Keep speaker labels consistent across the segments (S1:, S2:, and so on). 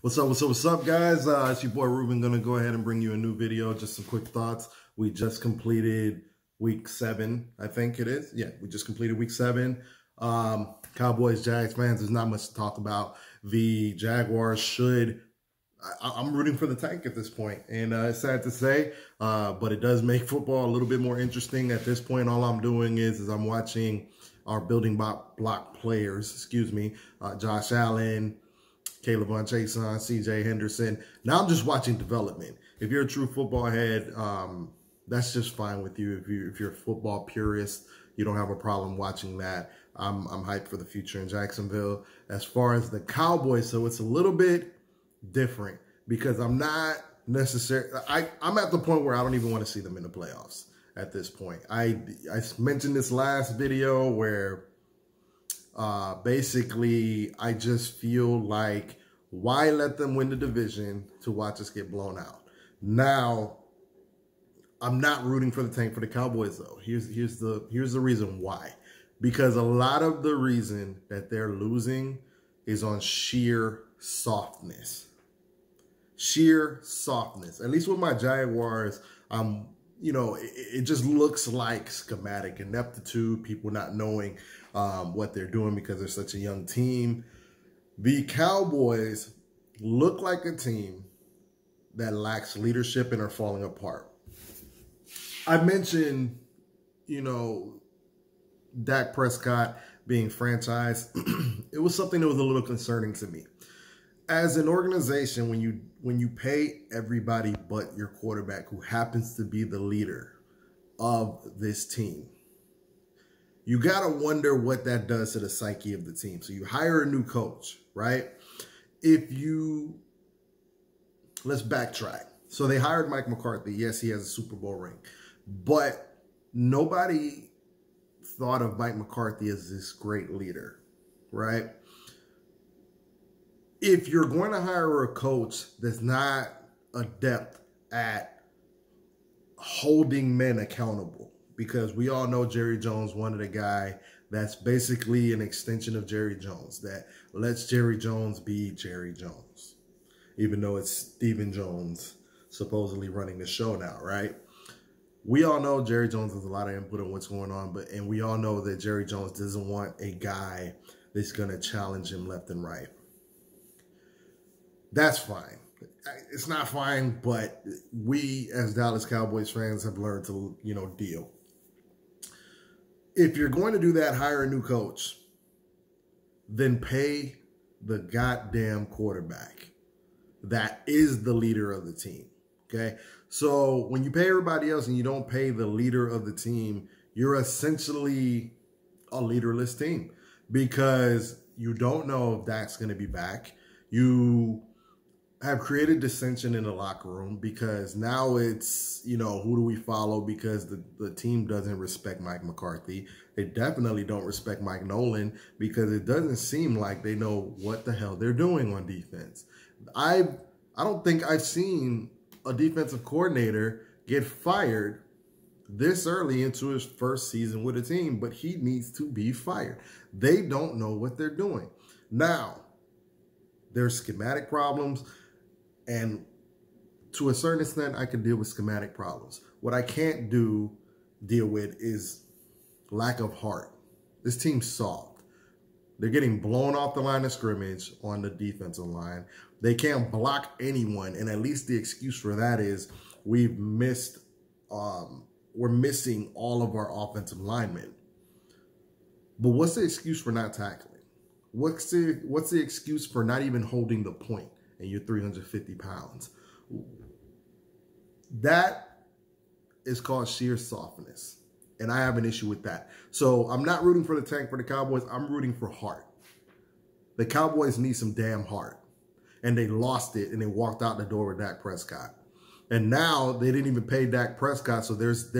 S1: What's up, guys? It's your boy Ruben. Gonna go ahead and bring you a new video. Just some quick thoughts. We just completed week 7, I think it is. Yeah, we just completed week 7. Cowboys, Jags fans, there's not much to talk about. The Jaguars should. I'm rooting for the tank at this point, and it's sad to say, but it does make football a little bit more interesting. At this point, all I'm doing is I'm watching our building block players, Josh Allen, Caleb Von Chason, CJ Henderson. Now I'm just watching development. If you're a true football head, that's just fine with you. If you're a football purist, you don't have a problem watching that. I'm hyped for the future in Jacksonville. As far as the Cowboys, so it's a little bit different because I'm not necessarily, I'm at the point where I don't even want to see them in the playoffs at this point. I mentioned this last video where basically I just feel like, why let them win the division to watch us get blown out? Now, I'm not rooting for the tank for the Cowboys though. Here's the reason why. Because a lot of the reason that they're losing is on sheer softness. Sheer softness. At least with my Jaguars, it just looks like schematic ineptitude, people not knowing what they're doing because they're such a young team. The Cowboys look like a team that lacks leadership and are falling apart. I mentioned, Dak Prescott being franchised. It was something that was a little concerning to me. As an organization, when you pay everybody but your quarterback, who happens to be the leader of this team, you got to wonder what that does to the psyche of the team. So you hire a new coach, right? Let's backtrack. So they hired Mike McCarthy. Yes, he has a Super Bowl ring, but nobody thought of Mike McCarthy as this great leader, right? If you're going to hire a coach that's not adept at holding men accountable, because we all know Jerry Jones wanted a guy that's basically an extension of Jerry Jones, that lets Jerry Jones be Jerry Jones, even though it's Stephen Jones supposedly running the show now, right? We all know Jerry Jones has a lot of input on what's going on, and we all know that Jerry Jones doesn't want a guy that's going to challenge him left and right. That's fine. It's not fine, but we as Dallas Cowboys fans have learned to, deal. If you're going to do that, hire a new coach, then pay the goddamn quarterback that is the leader of the team, okay? So when you pay everybody else and you don't pay the leader of the team, you're essentially a leaderless team because you don't know if Dak's going to be back. You have created dissension in the locker room because now it's, who do we follow, because the team doesn't respect Mike McCarthy. They definitely don't respect Mike Nolan because it doesn't seem like they know what the hell they're doing on defense. I don't think I've seen a defensive coordinator get fired this early into his first season with a team, but he needs to be fired. They don't know what they're doing. Now, there's schematic problems. And to a certain extent, I can deal with schematic problems. What I can't deal with is lack of heart. This team's soft. They're getting blown off the line of scrimmage on the defensive line. They can't block anyone. And at least the excuse for that is we're missing all of our offensive linemen. But what's the excuse for not tackling? What's the excuse for not even holding the point? And you're 350 pounds. That is called sheer softness. And I have an issue with that. So I'm not rooting for the tank for the Cowboys. I'm rooting for heart. The Cowboys need some damn heart. And they lost it and they walked out the door with Dak Prescott. And now they didn't even pay Dak Prescott. So there's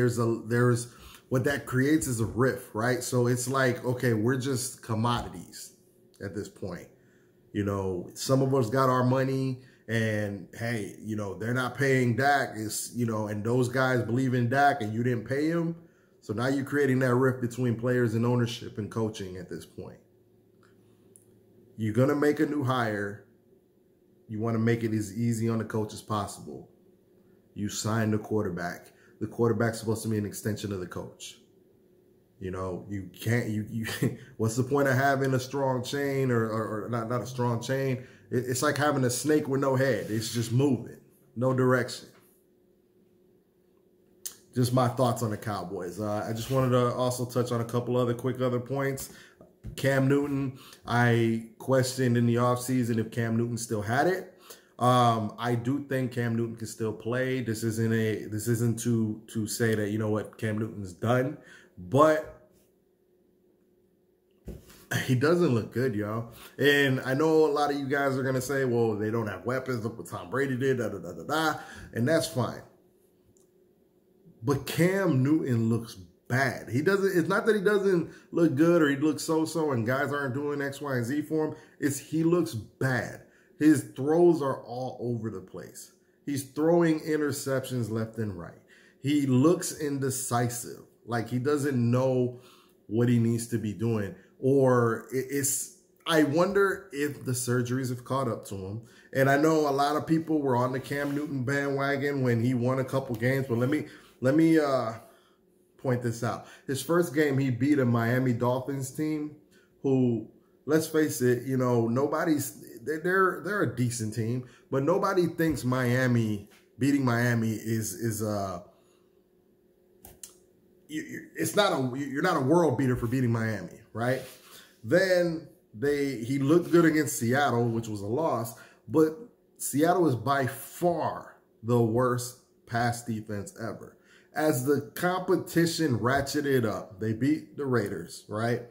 S1: what that creates is a rift, right? So it's like, okay, we're just commodities at this point. Some of us got our money and hey, they're not paying Dak, and those guys believe in Dak and you didn't pay him. So now you're creating that rift between players and ownership and coaching at this point. You're going to make a new hire. you want to make it as easy on the coach as possible. You sign the quarterback. The quarterback's supposed to be an extension of the coach. You know, you can't, you what's the point of having a strong chain or not a strong chain? It's like having a snake with no head. It's just moving, no direction. Just my thoughts on the Cowboys. I just wanted to also touch on a couple other points. Cam Newton, I questioned in the offseason if Cam Newton still had it. I do think Cam Newton can still play. This isn't to say that, you know what, Cam Newton's done, but he doesn't look good, y'all. And I know a lot of you guys are gonna say, well, they don't have weapons. Look what Tom Brady did, and that's fine. But Cam Newton looks bad. It's not that he doesn't look good or he looks so-so and guys aren't doing X, Y, and Z for him. It's he looks bad. His throws are all over the place. He's throwing interceptions left and right. He looks indecisive, like he doesn't know what he needs to be doing. Or I wonder if the surgeries have caught up to him. And I know a lot of people were on the Cam Newton bandwagon when he won a couple games, but let me point this out. His first game, he beat a Miami Dolphins team who, let's face it, you know, they're a decent team, but nobody thinks beating Miami you're not a world beater for beating Miami, right? Then he looked good against Seattle, which was a loss, but Seattle is by far the worst pass defense ever. As the competition ratcheted up, they beat the Raiders, right?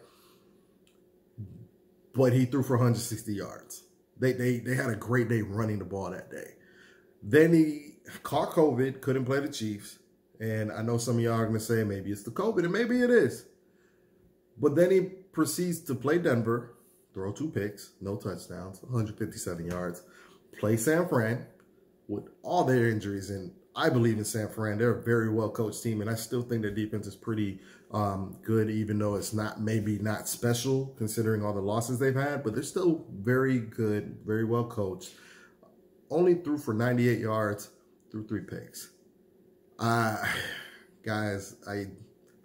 S1: But he threw for 160 yards. They had a great day running the ball that day. Then he caught COVID, couldn't play the Chiefs. And I know some of y'all are going to say maybe it's the COVID, and maybe it is. But then he proceeds to play Denver, throw 2 picks, no touchdowns, 157 yards, play San Fran with all their injuries. And I believe in San Fran. They're a very well-coached team, and I still think their defense is pretty good, even though it's maybe not special considering all the losses they've had. But they're still very good, very well-coached. Only threw for 98 yards, threw 3 picks. Guys,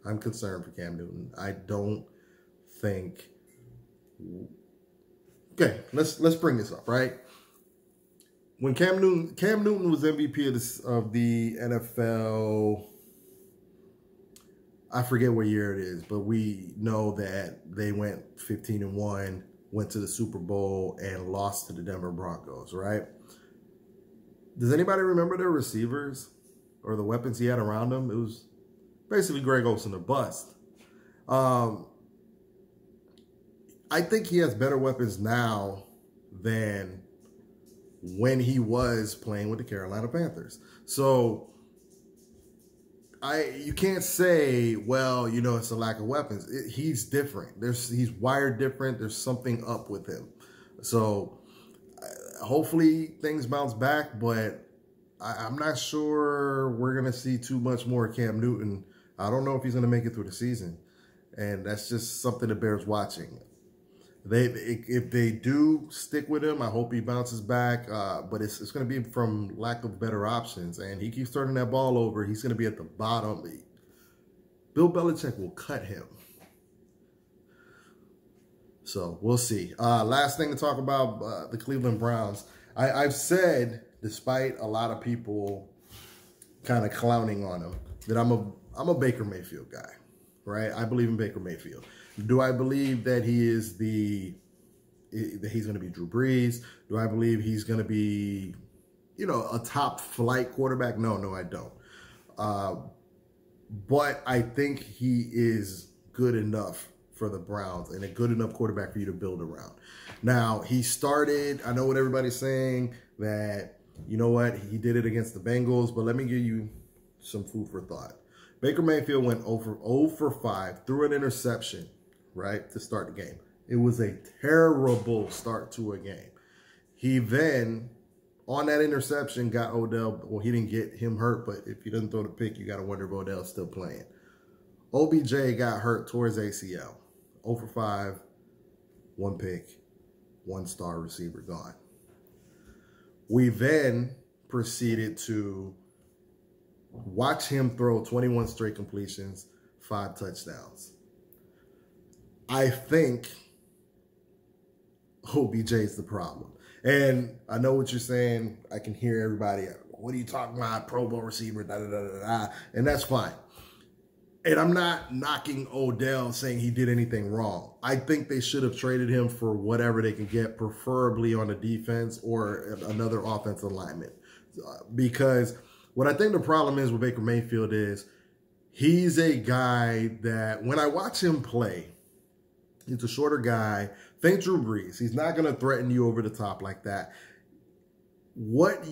S1: I'm concerned for Cam Newton. I don't think. Okay, let's bring this up, right? When Cam Newton was MVP of the NFL, I forget what year it is, but we know that they went 15-1, went to the Super Bowl, and lost to the Denver Broncos, right? Does anybody remember their receivers or the weapons he had around him? It was basically Greg Olsen or bust. I think he has better weapons now than when he was playing with the Carolina Panthers. So you can't say, well, you know, it's a lack of weapons. He's different. He's wired different. There's something up with him. So hopefully things bounce back, but I'm not sure we're going to see too much more of Cam Newton. I don't know if he's going to make it through the season. And that's just something that bears watching. If they do stick with him, I hope he bounces back. But it's going to be from lack of better options. And he keeps turning that ball over. He's going to be at the bottom. Bill Belichick will cut him. So we'll see. Last thing to talk about, the Cleveland Browns. I've said, despite a lot of people kind of clowning on him, that I'm a Baker Mayfield guy, right? I believe in Baker Mayfield. Do I believe that he's going to be Drew Brees? Do I believe he's going to be, you know, a top flight quarterback? No, I don't. But I think he is good enough for the Browns and a good enough quarterback for you to build around. Now, he started, I know what everybody's saying, that, you know what, he did it against the Bengals, but let me give you some food for thought. Baker Mayfield went 0 for 5, threw an interception, right, to start the game. It was a terrible start to a game. He then, on that interception, got Odell. Well, he didn't get him hurt, but if he doesn't throw the pick, you got to wonder if Odell's still playing. OBJ got hurt towards ACL. 0 for 5, 1 pick, 1 star receiver gone. We then proceeded to watch him throw 21 straight completions, 5 touchdowns. I think OBJ is the problem. And I know what you're saying. I can hear everybody. What are you talking about? Pro Bowl receiver, da da da da da. And that's fine. And I'm not knocking Odell saying he did anything wrong. I think they should have traded him for whatever they can get, preferably on a defense or another offensive lineman. Because what I think the problem is with Baker Mayfield is he's a guy that when I watch him play, he's a shorter guy. Think Drew Brees. He's not going to threaten you over the top like that. What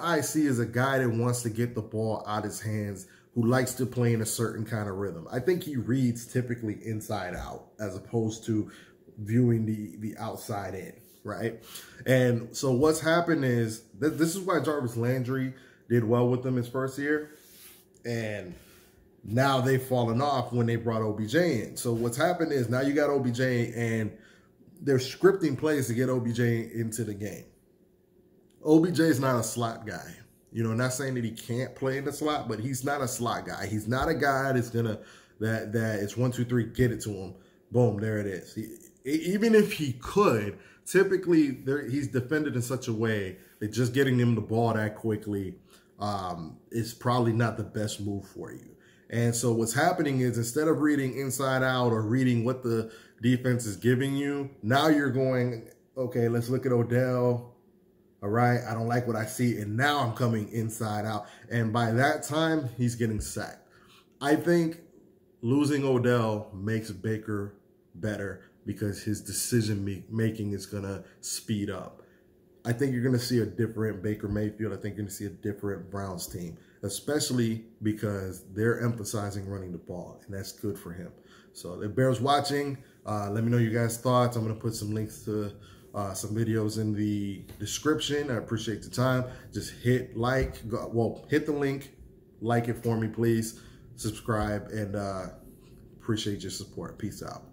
S1: I see is a guy that wants to get the ball out of his hands, who likes to play in a certain kind of rhythm. I think he reads typically inside out as opposed to viewing the outside in, right? And so what's happened is, this is why Jarvis Landry did well with them his first year. And now they've fallen off when they brought OBJ in. So what's happened is now you got OBJ and they're scripting plays to get OBJ into the game. OBJ is not a slot guy. You know, not saying that he can't play in the slot, but he's not a slot guy. He's not a guy that's gonna that it's 1, 2, 3, get it to him. Boom, there it is. Even if he could, typically he's defended in such a way that just getting him the ball that quickly is probably not the best move for you. And so what's happening is, instead of reading inside out or reading what the defense is giving you, now you're going, okay, let's look at Odell. All right, I don't like what I see, and now I'm coming inside out. And by that time, he's getting sacked. I think losing Odell makes Baker better because his decision-making is going to speed up. I think you're going to see a different Baker Mayfield. I think you're going to see a different Browns team, especially because they're emphasizing running the ball, and that's good for him. So if Bears watching, let me know your guys' thoughts. I'm going to put some links to some videos in the description. I appreciate the time. Just hit like, hit the link, like it for me, please. Subscribe, and appreciate your support. Peace out.